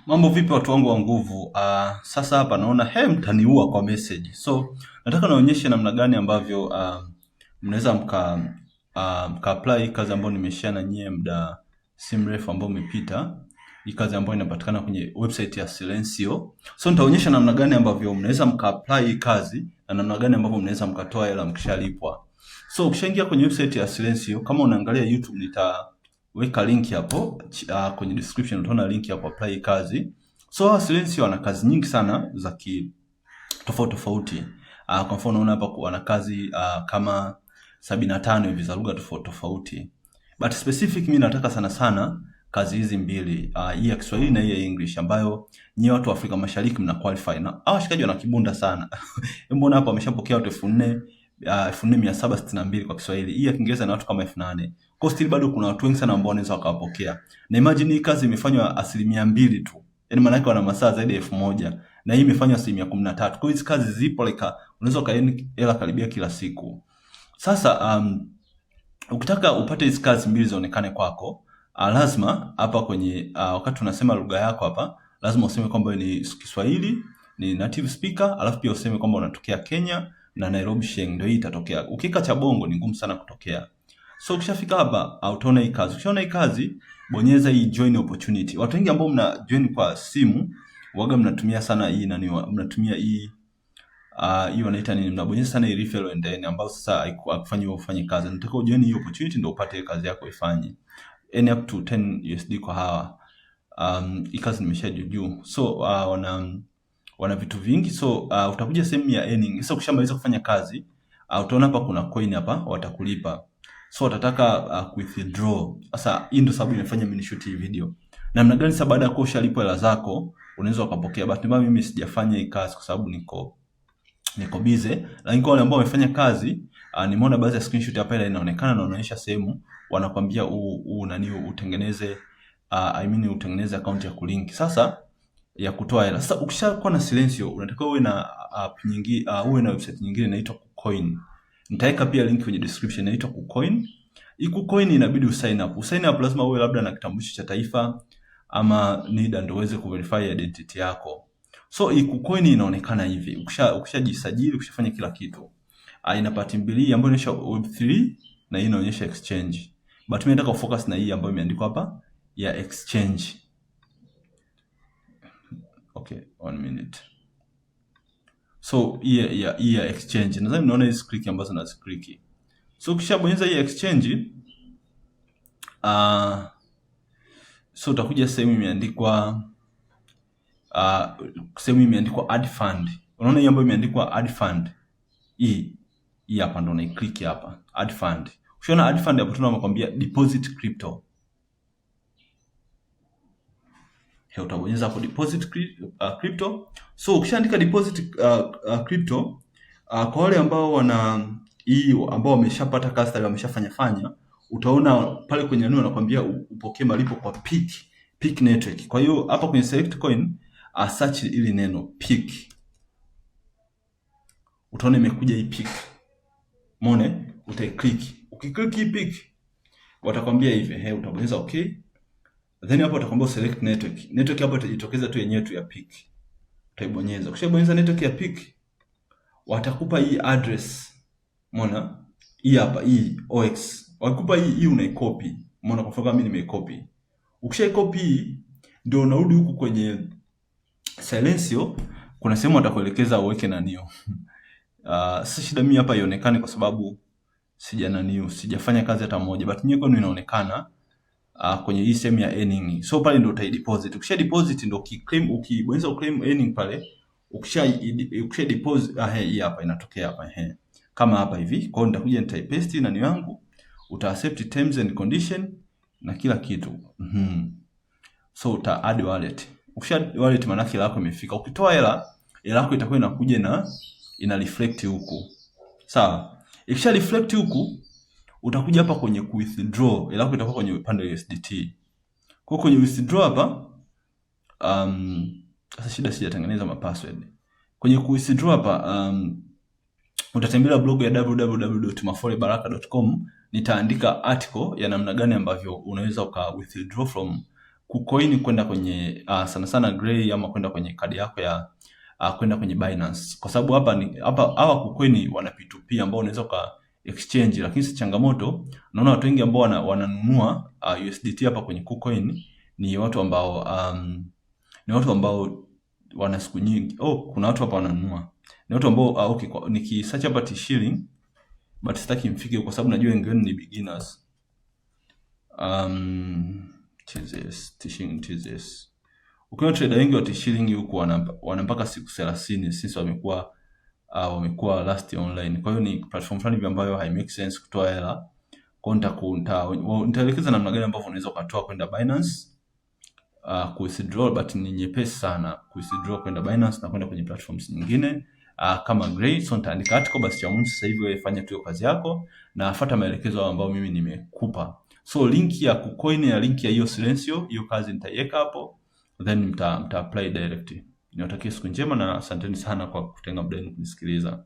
Mambo vipi watu wangu wa nguvu? Sasa hapa naona mtaniua kwa message. So nataka naonyeshe namna gani ambavyo mnaweza mka apply kazi ambayo nimeshare na nyie muda si mrefu ambao umepita. Hii kazi ambayo inapatikana kwenye website ya Silenzio. So nitaonyesha namna gani ambavyo mnaweza mka apply hii kazi na namna gani ambavyo mnaweza mkatoa hela mkishalipwa. So ukishaingia kwenye website ya Silenzio, kama unaangalia YouTube nitaweka link hapo kwenye description, utaona link ya apply kazi. So Silenzio wana kazi nyingi sana za tofauti tofauti. Kwa mfano unaona hapa wana kazi kama 75 hivi za lugha tofauti tofauti. But specific mimi nataka sana sana kazi hizi mbili, hii ya Kiswahili na hii ya English, ambayo nyie watu wa Afrika Mashariki mna qualify. Na hao washikaji wana kibunda sana. Mbona hapa wameshapokea watu 4762 kwa Kiswahili. Hii ya Kiingereza na watu kama 8000. Kwa still bado kuna watu wengi sana ambao wanaweza wakawapokea. Na imagine hii kazi imefanywa 2% tu. Yaani maana yake wana masaa zaidi ya 1000 na hii imefanywa 13%. Kwa hiyo hizo kazi zipo like unaweza kaeni hela karibia kila siku. Sasa ukitaka upate hizo kazi mbili zionekane kwako, lazima hapa kwenye wakati unasema lugha yako hapa, lazima useme kwamba ni Kiswahili, ni native speaker, alafu pia useme kwamba unatokea Kenya na Nairobi Sheng, ndio hii itatokea. Ukika cha Bongo ni ngumu sana kutokea. So ukishafika hapa, utaona hii kazi. Ukishaona hii kazi, bonyeza hii join opportunity. Watu wengi ambao mna join kwa simu, waga mnatumia sana hii mnatumia hii wanaita nini, mnabonyeza sana hii referral and then ambao sasa haikufanyi ufanye kazi. Nataka ujoin hii opportunity ndio upate kazi yako ifanye. Any up to 10 USD kwa hawa. Hii kazi nimeshajujuu. So wana vitu vingi. So utakuja sehemu ya earning. Sasa ukishamaliza kufanya kazi, utaona hapa kuna coin hapa watakulipa. So watataka withdraw. Sasa hii ndio sababu imefanya mimi nishoot hii video. Namna gani sasa baada ya kuwa ushalipa hela zako unaweza ukapokea. But mimi sijafanya hii kazi kwa sababu niko busy. Lakini kwa wale ambao wamefanya kazi, nimeona baadhi ya screenshot hapa ile inaonekana na inaonyesha sehemu wanakuambia utengeneze utengeneze account ya kulink. Sasa ya kutoa hela. Sasa ukishakuwa na Silenzio unatakiwa uwe na app nyingine, uwe na website nyingine inaitwa KuCoin. Nitaweka pia link kwenye description, inaitwa KuCoin. Hii KuCoin inabidi usign up. Usign up lazima uwe labda na kitambulisho cha taifa ama NIDA ndio uweze kuverify identity yako. So hii KuCoin inaonekana hivi. Ukishajisajili, ukishafanya kila kitu. Ina part mbili ambayo inaonyesha Web3 na hii inaonyesha exchange. But mimi nataka focus na hii ambayo imeandikwa hapa ya exchange. Okay, 1 minute. So hii ya exchange. Nadhani mnaona hizi click ambazo naziclick. So ukishabonyeza hii exchange, so utakuja sehemu imeandikwa add fund. Unaona hii ambayo imeandikwa add fund. Hii hapa ndo na click hapa, add fund. Ukishaona add fund hapo tunakwambia deposit crypto. Utabonyeza hapo deposit crypto. So ukishaandika deposit crypto, kwa wale ambao ambao wameshapata custody, wameshafanya, utaona pale kwenye neno nakwambia upokee malipo kwa Peak network. Kwa hiyo hapa kwenye select coin, search ili neno Peak. Utaona imekuja hii Peak. Umeona? Utai-click. Ukiklik hii Peak, watakwambia hivi, utabonyeza okay. Then hapo utakwambia select network. Network hapo itajitokeza tu yenyewe tu ya Peak. Utaibonyeza. Ukishabonyeza network ya Peak, watakupa hii address. Umeona? Hii hapa, hii OX. Wakikupa hii unaicopy. Umeona, kwa mfano mimi nimeicopy. Ukishaicopy ndio unarudi huku kwenye Silenzio, kuna sehemu watakuelekeza uweke nanio. Sasa shida mimi hapa ionekane kwa sababu sijafanya kazi hata moja, but nyeko inaonekana kwenye hii sehemu ya earning. So pale ndio utaideposit. Ukisha deposit ndio ukibonyeza claim earning pale, ukisha deposit hii hapa inatokea hapa kama hapa hivi. Kwa hiyo nitakuja nitaipaste nani yangu, uta accept terms and condition na kila kitu. So uta add wallet. Ukisha wallet maana hela yako imefika. Ukitoa hela yako itakuwa inakuja na ina reflect huku. Sawa? Ikisha reflect huku, utakuja hapa kwenye withdraw, hela yako itakuwa kwenye upande wa USDT. Kwa kwenye withdraw hapa, sasa shida sijatengeneza password. Kwenye withdraw hapa, utatembelea blog ya www.maforebaraka.com. Nitaandika article ya namna gani ambavyo unaweza uka withdraw from kucoin kwenda kwenye sana sana Gray ama kwenda kwenye kadi yako ya kwenda kwenye Binance, kwa sababu hawa kucoin wana P2P ambao unaweza ka exchange, lakini si changamoto. Naona watu wengi ambao wananunua USDT hapa kwenye kucoin ni watu ambao wana siku nyingi. Kuna watu hapa wananunua, ni watu ambao okay, nikisearch hapa T-shilling but sitaki mfike kwa sababu najua wengi wenu ni beginners. T-shilling. Ukiwa trader wengi wa T-shilling huku wana mpaka siku 30 since wamekuwa last online. Kwa hiyo ni platform fulani ambayo hai make sense kutoa hela. Kwa hiyo nitaelekeza namna gani ambavyo unaweza ukatoa kwenda Binance withdraw, but ni nyepesi sana withdraw kwenda Binance na kwenda kwenye platforms nyingine kama Gray. So nitaandika article basi cha muhimu sasa hivi, wewe fanya tu kazi yako na fuata maelekezo ambayo mimi nimekupa. So link ya kucoin na link ya hiyo Silencio, hiyo kazi nitaiweka hapo, then mta apply direct. Niwatakie siku njema na asanteni sana kwa kutenga muda wenu kunisikiliza.